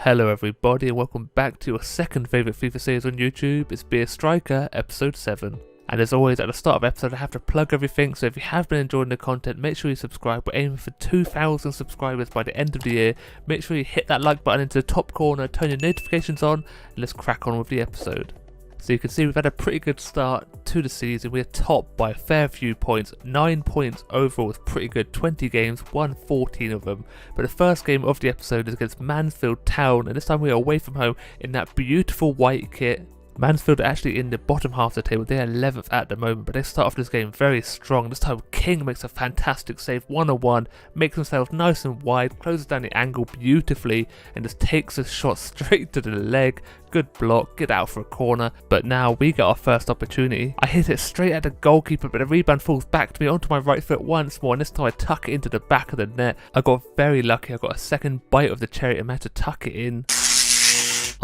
Hello everybody and welcome back to your second favourite FIFA series on YouTube. It's Be a Striker episode 7. And as always, at the start of episode I have to plug everything, so if you have been enjoying the content, make sure you subscribe. We're aiming for 2,000 subscribers by the end of the year. Make sure you hit that like button into the top corner, turn your notifications on, and let's crack on with the episode. So you can see we've had a pretty good start to the season. We're top by a fair few points, 9 points overall is pretty good, 20 games, won 14 of them. But the first game of the episode is against Mansfield Town, and this time we are away from home in that beautiful white kit. Mansfield are actually in the bottom half of the table, they're 11th at the moment, but they start off this game very strong. This time King makes a fantastic save, 1-on-1, makes himself nice and wide, closes down the angle beautifully, and just takes a shot straight to the leg. Good block, get out for a corner, but now we get our first opportunity. I hit it straight at the goalkeeper, but the rebound falls back to me onto my right foot once more, and this time I tuck it into the back of the net. I got very lucky, I got a second bite of the cherry and managed to tuck it in.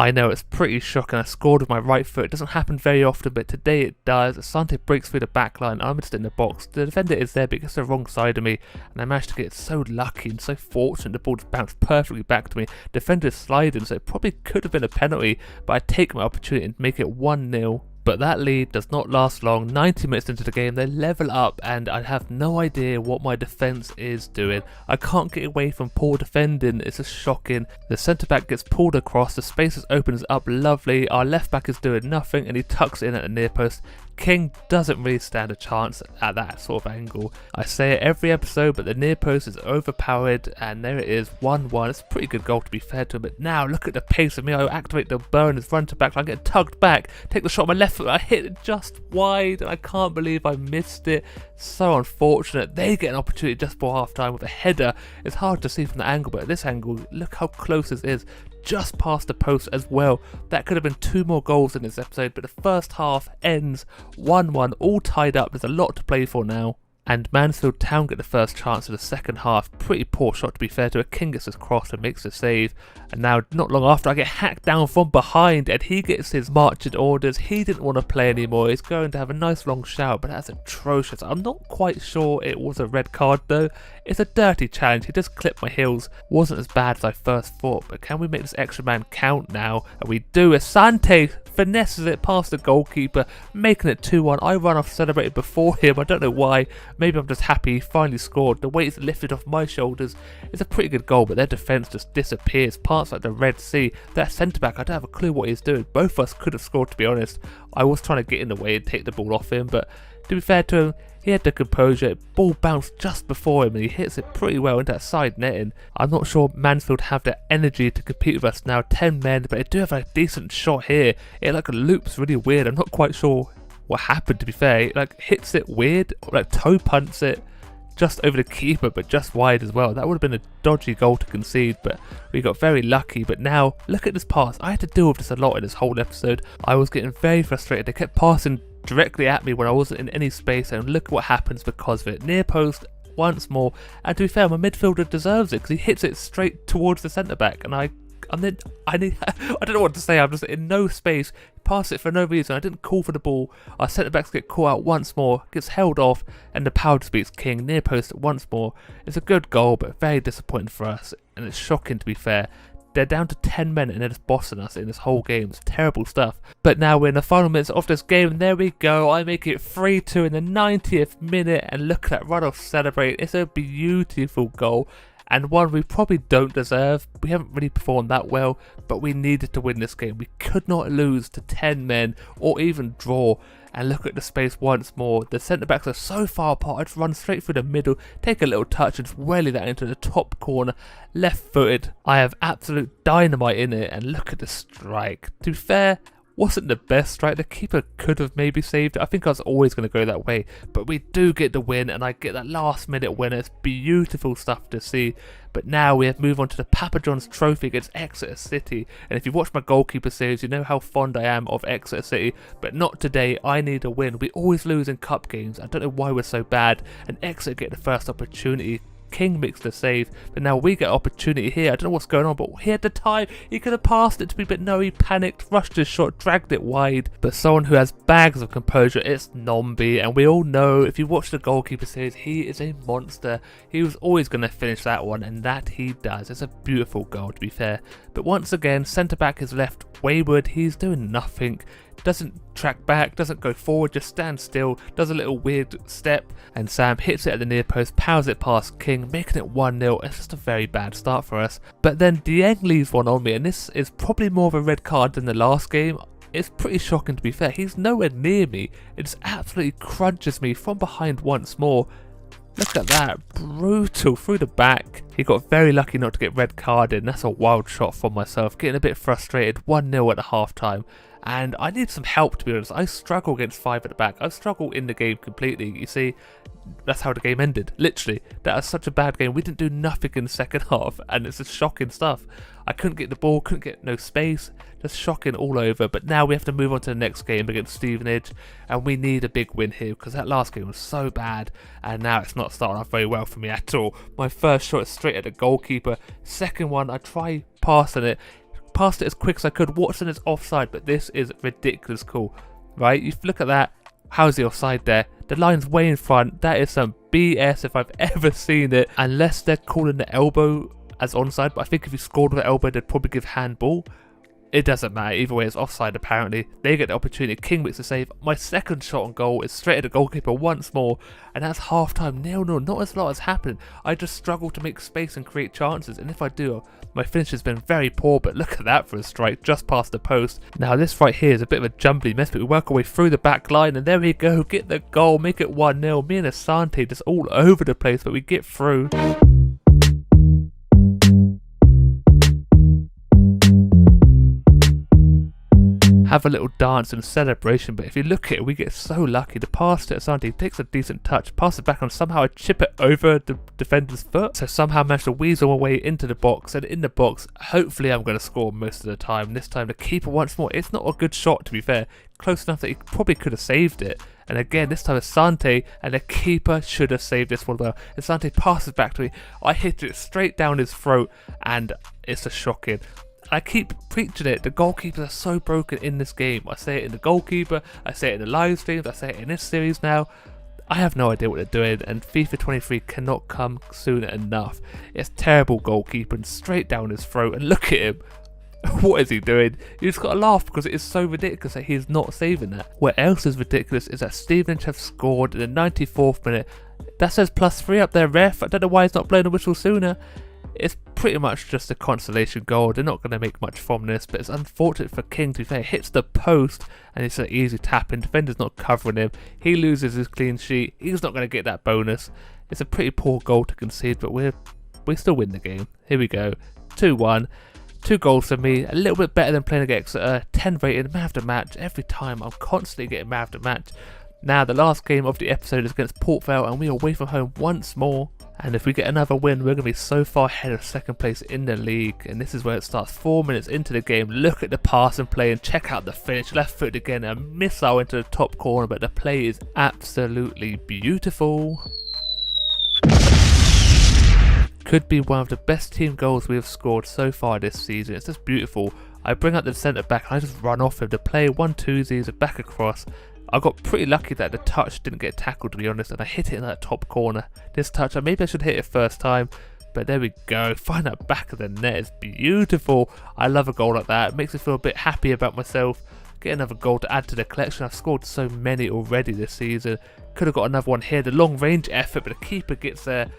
I know, it's pretty shocking. I scored with my right foot. It doesn't happen very often, but today it does. Asante breaks through the back line. I'm just in the box. The defender is there, but it gets the wrong side of me. And I managed to get so lucky and so fortunate. The ball just bounced perfectly back to me. Defender is sliding, so it probably could have been a penalty, but I take my opportunity and make it 1-0. But that lead does not last long. 90 minutes into the game, they level up and I have no idea what my defence is doing. I can't get away from poor defending, it's just shocking. The centre-back gets pulled across, the spaces opens up lovely, our left-back is doing nothing and he tucks in at the near post. King doesn't really stand a chance at that sort of angle. I say it every episode, but the near post is overpowered, and there it is, 1-1. It's a pretty good goal to be fair to him, but now look at the pace of me. I activate the burners, run to back, I get tugged back, take the shot on my left foot, I hit it just wide, and I can't believe I missed it. So unfortunate. They get an opportunity just before half time with a header. It's hard to see from the angle, but at this angle, look how close this is. Just past the post as well. That could have been 2 more goals in this episode, but the first half ends 1-1, all tied up. There's a lot to play for now. And Mansfield Town get the first chance of the second half. Pretty poor shot to be fair to it. King gets his cross and makes a save. And now not long after I get hacked down from behind and he gets his marching orders. He didn't want to play anymore. He's going to have a nice long shout, but that's atrocious. I'm not quite sure it was a red card though. It's a dirty challenge. He just clipped my heels. Wasn't as bad as I first thought, but can we make this extra man count now? And we do. Asante finesses it past the goalkeeper, making it 2-1. I run off, celebrated before him. I don't know why. Maybe I'm just happy he finally scored. The weight's lifted off my shoulders. It's a pretty good goal, but their defence just disappears. Parts like the Red Sea. That centre-back, I don't have a clue what he's doing. Both of us could have scored, to be honest. I was trying to get in the way and take the ball off him, but to be fair to him, he had the composure. Ball bounced just before him and he hits it pretty well into that side netting. I'm not sure Mansfield have the energy to compete with us now, 10 men, but they do have a decent shot here. It like loops really weird. I'm not quite sure what happened, to be fair. It like hits it weird, like toe punts it just over the keeper, but just wide as well. That would have been a dodgy goal to concede, but we got very lucky. But now, look at this pass. I had to deal with this a lot in this whole episode. I was getting very frustrated. They kept passing directly at me when I wasn't in any space, and look what happens because of it. Near post once more, and to be fair, my midfielder deserves it because he hits it straight towards the centre-back, and I don't know what to say. I'm just in no space, pass it for no reason. I didn't call for the ball. Our centre-backs get caught out once more, gets held off, and the power just beats King. Near post once more. It's a good goal, but very disappointing for us, and it's shocking to be fair. They're down to 10 men and they're just bossing us in this whole game. It's terrible stuff. But now we're in the final minutes of this game, and there we go. I make it 3-2 in the 90th minute, and look at that run-off celebrate. It's a beautiful goal, and one we probably don't deserve. We haven't really performed that well, but we needed to win this game. We could not lose to 10 men or even draw. And look at the space once more. The centre-backs are so far apart. I just run straight through the middle, take a little touch and just welly that into the top corner. Left-footed. I have absolute dynamite in it, and look at the strike. To be fair, wasn't the best strike. The keeper could have maybe saved it. I think I was always going to go that way, but we do get the win, and I get that last minute winner. It's beautiful stuff to see. But now we have moved on to the Papa John's Trophy against Exeter City, and if you watch my goalkeeper series, you know how fond I am of Exeter City, but not today. I need a win. We always lose in cup games. I don't know why we're so bad, and Exeter get the first opportunity. King makes the save, but now we get opportunity here. I don't know what's going on, but he had the time. He could have passed it to me, but no, he panicked, rushed his shot, dragged it wide. But someone who has bags of composure, it's Nombi, and we all know, if you watch the goalkeeper series, he is a monster. He was always going to finish that one, and that he does. It's a beautiful goal, to be fair. But once again, centre-back is left wayward. He's doing nothing. Doesn't track back, doesn't go forward, just stands still, does a little weird step, and Sam hits it at the near post, powers it past King, making it 1-0. It's just a very bad start for us. But then Dieng leaves one on me, and this is probably more of a red card than the last game. It's pretty shocking, to be fair. He's nowhere near me. It just absolutely crunches me from behind once more. Look at that, brutal through the back. He got very lucky not to get red carded, and that's a wild shot from myself. Getting a bit frustrated, 1-0 at the half time. And I need some help, to be honest. I struggle against 5 at the back. I struggle in the game completely. You see, that's how the game ended. Literally, that was such a bad game. We didn't do nothing in the second half, and it's just shocking stuff. I couldn't get the ball, couldn't get no space, just shocking all over. But now we have to move on to the next game against Stevenage, and we need a big win here because that last game was so bad, and now it's not starting off very well for me at all. My first shot is straight at the goalkeeper. Second one, I try passing it. Passed it as quick as I could. Watson is offside, but this is ridiculous cool, right? You look at that. How's the offside there? The line's way in front. That is some BS if I've ever seen it, unless they're calling the elbow as onside. But I think if you scored with the elbow, they'd probably give handball. It doesn't matter. Either way, it's offside apparently. They get the opportunity. King makes the save. My second shot on goal is straight at the goalkeeper once more. And that's half time. 0-0. Not as lot has happened. I just struggle to make space and create chances. And if I do, my finish has been very poor. But look at that for a strike. Just past the post. Now this right here is a bit of a jumbly mess. But we work our way through the back line. And there we go. Get the goal. Make it 1-0. Me and Asante just all over the place. But we get through. Have a little dance and celebration, but if you look at it, we get so lucky. The pass to Asante takes a decent touch, passes back on, somehow I chip it over the defender's foot, so somehow managed to weasel my way into the box, and in the box, hopefully I'm going to score most of the time. This time the keeper once more, it's not a good shot to be fair, close enough that he probably could have saved it. And again, this time Asante, and the keeper should have saved this one well. Asante passes back to me, I hit it straight down his throat, and it's a shocking. I keep preaching it, the goalkeepers are so broken in this game. I say it in the goalkeeper, I say it in the live streams, I say it in this series now. I have no idea what they're doing, and FIFA 23 cannot come soon enough. It's terrible goalkeeping, straight down his throat, and look at him. What is he doing? You just gotta laugh because it is so ridiculous that he's not saving that. What else is ridiculous is that Stevenage have scored in the 94th minute. That says +3 up there, ref. I don't know why he's not blowing the whistle sooner. It's pretty much just a consolation goal. They're not going to make much from this, but it's unfortunate for King, to be fair. He hits the post and it's an easy tap in. Defender's not covering him. He loses his clean sheet. He's not going to get that bonus. It's a pretty poor goal to concede, but we still win the game. Here we go. 2-1. 2 goals for me. A little bit better than playing against Exeter. 10 rated, man of the match. Every time I'm constantly getting man of the match. Now the last game of the episode is against Port Vale, and we are away from home once more. And if we get another win, we're going to be so far ahead of second place in the league. And this is where it starts. 4 minutes into the game. Look at the pass and play and check out the finish. Left foot again. A missile into the top corner. But the play is absolutely beautiful. Could be one of the best team goals we have scored so far this season. It's just beautiful. I bring out the centre back and I just run off him. The play 1-2s, back across. I got pretty lucky that the touch didn't get tackled, to be honest, and I hit it in that top corner. This touch, maybe I should hit it first time, but there we go. Find that back of the net. It's beautiful. I love a goal like that. It makes me feel a bit happy about myself. Get another goal to add to the collection. I've scored so many already this season. Could have got another one here. The long range effort, but the keeper gets there.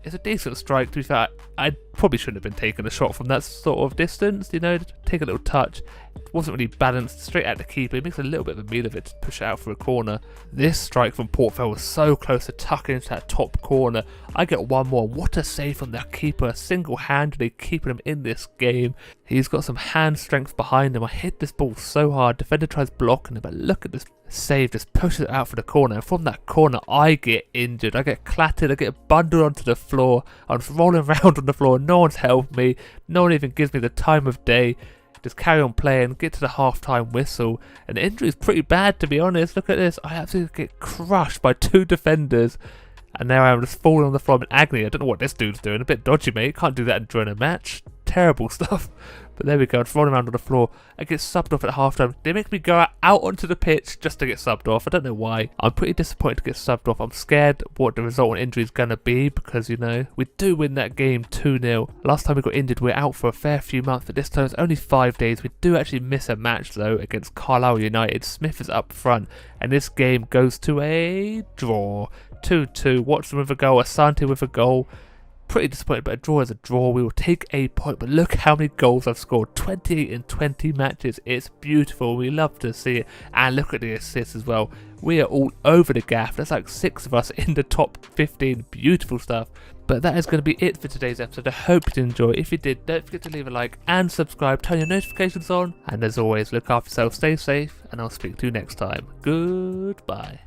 It's a decent strike, to be fair. I probably shouldn't have been taking a shot from that sort of distance, you know, take a little touch. It wasn't really balanced, straight at the keeper. He makes a little bit of a meal of it to push it out for a corner. This strike from Port Vale was so close to tucking into that top corner. I get one more. What a save from that keeper, single-handedly keeping him in this game. He's got some hand strength behind him. I hit this ball so hard. Defender tries blocking him, but look at this save, just pushes it out for the corner, and from that corner I get injured. I get clattered, I get bundled onto the floor. I'm just rolling around on the floor. No one's helped me. No one even gives me the time of day. Just carry on playing, get to the half-time whistle, and the injury is pretty bad, to be honest. Look at this. I absolutely get crushed by 2 defenders. And now I am just falling on the floor in agony. I don't know what this dude's doing. A bit dodgy, mate. Can't do that during a match. Terrible stuff. But there we go. I'm just rolling around on the floor. I get subbed off at halftime. They make me go out onto the pitch just to get subbed off. I don't know why. I'm pretty disappointed to get subbed off. I'm scared what the resultant injury is going to be because, you know, we do win that game 2-0. Last time we got injured, we were out for a fair few months, but this time it's only 5 days. We do actually miss a match, though, against Carlisle United. Smith is up front, and this game goes to a draw. 2-2. Watson with a goal. Asante with a goal. Pretty disappointed, but a draw is a draw. We will take a point, but look how many goals I've scored. 28 in 20 matches. It's beautiful. We love to see it. And look at the assists as well. We are all over the gaff. There's like 6 of us in the top 15. Beautiful stuff. But that is going to be it for today's episode. I hope you did enjoy. If you did, don't forget to leave a like and subscribe. Turn your notifications on. And as always, look after yourself, stay safe, and I'll speak to you next time. Goodbye.